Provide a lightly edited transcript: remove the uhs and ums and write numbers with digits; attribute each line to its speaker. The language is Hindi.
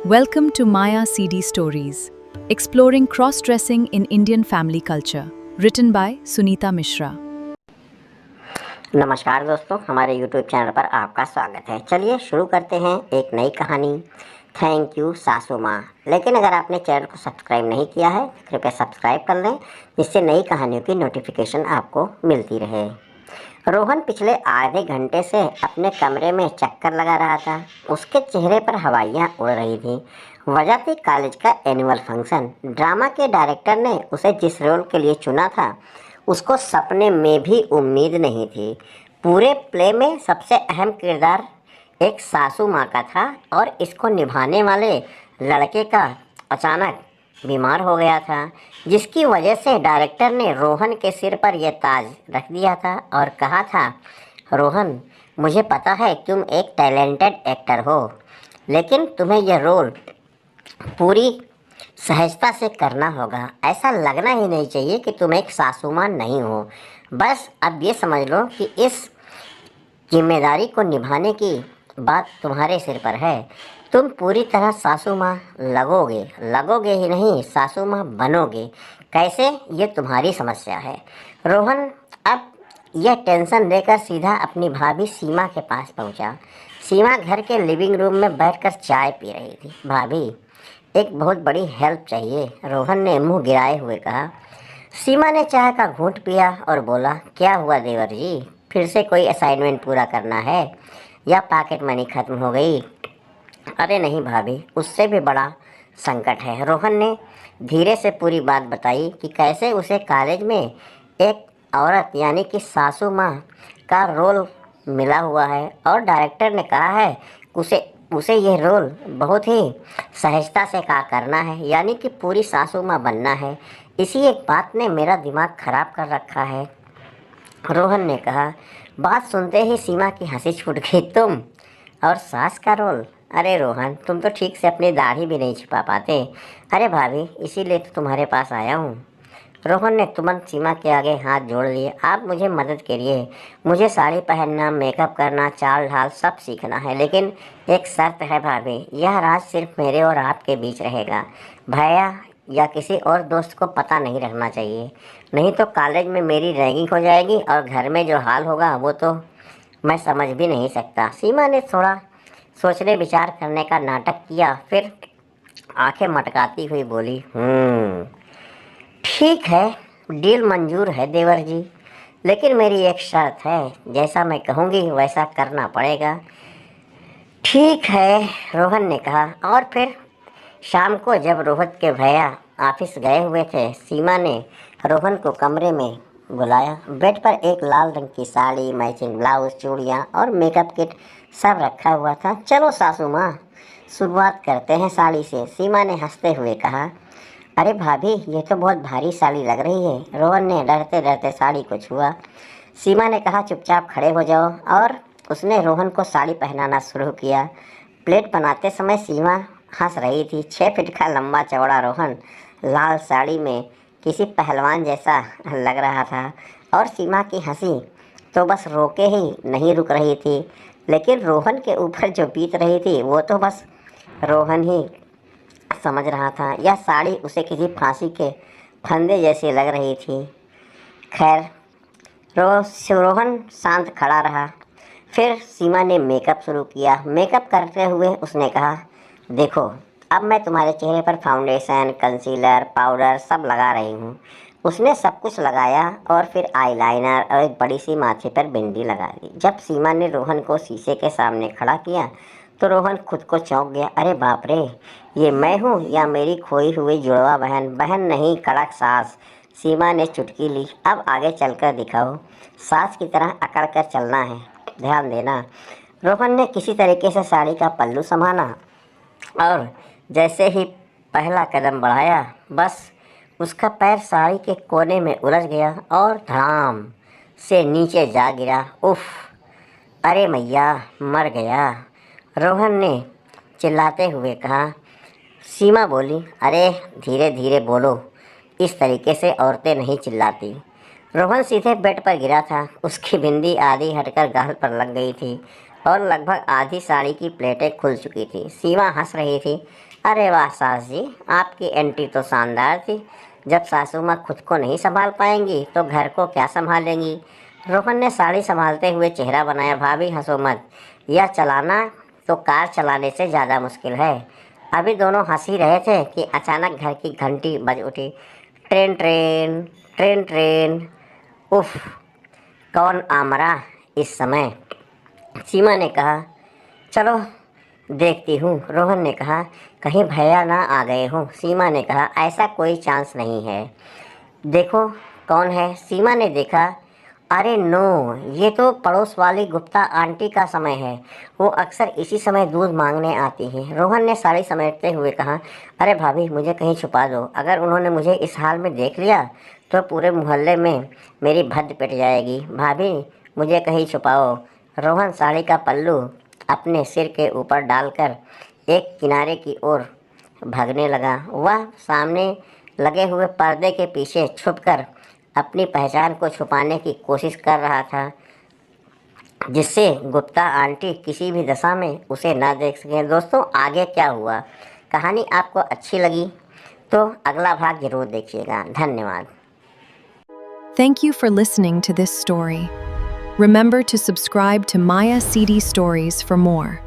Speaker 1: Welcome to Maya CD Stories, exploring cross-dressing in Indian family culture, written by Sunita Mishra.
Speaker 2: नमस्कार दोस्तों, हमारे YouTube चैनल पर आपका स्वागत है। चलिए शुरू करते हैं एक नई कहानी। थैंक यू सासू माँ। लेकिन अगर आपने चैनल को सब्सक्राइब नहीं किया है तो कृपया सब्सक्राइब कर लें, जिससे नई कहानियों की नोटिफिकेशन आपको मिलती रहे। रोहन पिछले आधे घंटे से अपने कमरे में चक्कर लगा रहा था। उसके चेहरे पर हवाइयाँ उड़ रही थीं। वजह थी कॉलेज का एनुअल फंक्शन। ड्रामा के डायरेक्टर ने उसे जिस रोल के लिए चुना था, उसको सपने में भी उम्मीद नहीं थी। पूरे प्ले में सबसे अहम किरदार एक सासू माँ का था और इसको निभाने वाले लड़के का अचानक बीमार हो गया था, जिसकी वजह से डायरेक्टर ने रोहन के सिर पर यह ताज रख दिया था और कहा था, रोहन, मुझे पता है तुम एक टैलेंटेड एक्टर हो, लेकिन तुम्हें यह रोल पूरी सहजता से करना होगा। ऐसा लगना ही नहीं चाहिए कि तुम एक सासू माँ नहीं हो। बस अब ये समझ लो कि इस जिम्मेदारी को निभाने की बात तुम्हारे सिर पर है। तुम पूरी तरह सासू माँ लगोगे ही नहीं, सासू माँ बनोगे। कैसे, ये तुम्हारी समस्या है। रोहन अब यह टेंशन लेकर सीधा अपनी भाभी सीमा के पास पहुँचा। सीमा घर के लिविंग रूम में बैठकर चाय पी रही थी। भाभी, एक बहुत बड़ी हेल्प चाहिए, रोहन ने मुंह गिराए हुए कहा। सीमा ने चाय का घूंट पिया और बोला, क्या हुआ देवर जी, फिर से कोई असाइनमेंट पूरा करना है या पॉकेट मनी ख़त्म हो गई? अरे नहीं भाभी, उससे भी बड़ा संकट है। रोहन ने धीरे से पूरी बात बताई कि कैसे उसे कॉलेज में एक औरत यानी कि सासू माँ का रोल मिला हुआ है और डायरेक्टर ने कहा है उसे यह रोल बहुत ही सहजता से करना है, यानी कि पूरी सासू माँ बनना है। इसी एक बात ने मेरा दिमाग खराब कर रखा है, रोहन ने कहा। बात सुनते ही सीमा की हंसी छूट गई। तुम और सास का रोल? अरे रोहन, तुम तो ठीक से अपनी दाढ़ी भी नहीं छिपा पाते। अरे भाभी, इसीलिए तो तुम्हारे पास आया हूँ। रोहन ने तुरंत सीमा के आगे हाथ जोड़ लिए। आप मुझे मदद करिए, मुझे साड़ी पहनना, मेकअप करना, चाल ढाल सब सीखना है, लेकिन एक शर्त है भाभी, यह राज सिर्फ मेरे और आपके बीच रहेगा। भैया या किसी और दोस्त को पता नहीं रखना चाहिए, नहीं तो कॉलेज में मेरी रैगिंग हो जाएगी और घर में जो हाल होगा वो तो मैं समझ भी नहीं सकता। सीमा ने थोड़ा सोचने विचार करने का नाटक किया, फिर आंखें मटकाती हुई बोली, ठीक है, डील मंजूर है देवर जी, लेकिन मेरी एक शर्त है, जैसा मैं कहूँगी वैसा करना पड़ेगा। ठीक है, रोहन ने कहा। और फिर शाम को जब रोहित के भैया ऑफिस गए हुए थे, सीमा ने रोहन को कमरे में बुलाया। बेड पर एक लाल रंग की साड़ी, मैचिंग ब्लाउज, चूड़ियाँ और मेकअप किट सब रखा हुआ था। चलो सासू माँ, शुरुआत करते हैं साड़ी से, सीमा ने हंसते हुए कहा। अरे भाभी, ये तो बहुत भारी साड़ी लग रही है, रोहन ने डरते डरते साड़ी को छुआ। सीमा ने कहा, चुपचाप खड़े हो जाओ, और उसने रोहन को साड़ी पहनाना शुरू किया। प्लेट बनाते समय सीमा हंस रही थी। 6 फीट का लंबा चौड़ा रोहन लाल साड़ी में किसी पहलवान जैसा लग रहा था, और सीमा की हंसी तो बस रोके ही नहीं रुक रही थी, लेकिन रोहन के ऊपर जो बीत रही थी वो तो बस रोहन ही समझ रहा था। यह साड़ी उसे किसी फांसी के फंदे जैसी लग रही थी। खैर, रोहन शांत खड़ा रहा। फिर सीमा ने मेकअप शुरू किया। मेकअप करते हुए उसने कहा, देखो, अब मैं तुम्हारे चेहरे पर फाउंडेशन, कंसीलर, पाउडर सब लगा रही हूँ। उसने सब कुछ लगाया और फिर आईलाइनर और एक बड़ी सी माथे पर बिंदी लगा दी। जब सीमा ने रोहन को शीशे के सामने खड़ा किया तो रोहन खुद को चौंक गया। अरे बाप रे, ये मैं हूँ या मेरी खोई हुई जुड़वा बहन? बहन नहीं, कड़क सास। सीमा ने चुटकी ली। अब आगे चलकर दिखाओ, सास की तरह अकड़ कर चलना है, ध्यान देना। रोहन ने किसी तरीके से साड़ी का पल्लू संभाला और जैसे ही पहला कदम बढ़ाया, बस उसका पैर साड़ी के कोने में उलझ गया और धड़ाम से नीचे जा गिरा। उफ, अरे मैया, मर गया, रोहन ने चिल्लाते हुए कहा। सीमा बोली, अरे धीरे धीरे बोलो, इस तरीके से औरतें नहीं चिल्लाती। रोहन सीधे बेड पर गिरा था। उसकी बिंदी आधी हटकर गाल पर लग गई थी और लगभग आधी साड़ी की प्लेटें खुल चुकी थी। सीमा हंस रही थी। अरे वाह सास जी, आपकी एंट्री तो शानदार थी। जब सासू माँ खुद को नहीं संभाल पाएंगी तो घर को क्या संभालेंगी। रोहन ने साड़ी संभालते हुए चेहरा बनाया। भाभी हंसो मत, यह चलाना तो कार चलाने से ज़्यादा मुश्किल है। अभी दोनों हंस ही रहे थे कि अचानक घर की घंटी बज उठी। Train train train train. उफ, कौन आ मरा इस समय। सीमा ने कहा, चलो देखती हूँ। रोहन ने कहा, कहीं भैया ना आ गए हों। सीमा ने कहा, ऐसा कोई चांस नहीं है। देखो कौन है। सीमा ने देखा, अरे नो, ये तो पड़ोस वाली गुप्ता आंटी का समय है। वो अक्सर इसी समय दूध मांगने आती हैं। रोहन ने साड़ी समेटते हुए कहा, अरे भाभी मुझे कहीं छुपा दो। अगर उन्होंने मुझे इस हाल में देख लिया तो पूरे मोहल्ले में मेरी भद्द पिट जाएगी। भाभी मुझे कहीं छुपाओ। रोहन साड़ी का पल्लू अपने सिर के ऊपर डालकर एक किनारे की ओर भागने लगा। वह सामने लगे हुए पर्दे के पीछे छुपकर अपनी पहचान को छुपाने की कोशिश कर रहा था, जिससे गुप्ता आंटी किसी भी दशा में उसे न देख सकें। दोस्तों, आगे क्या हुआ? कहानी आपको अच्छी लगी तो अगला भाग जरूर देखिएगा। धन्यवाद।
Speaker 1: Thank you for listening to this story. Remember to subscribe to Maya CD Stories for more.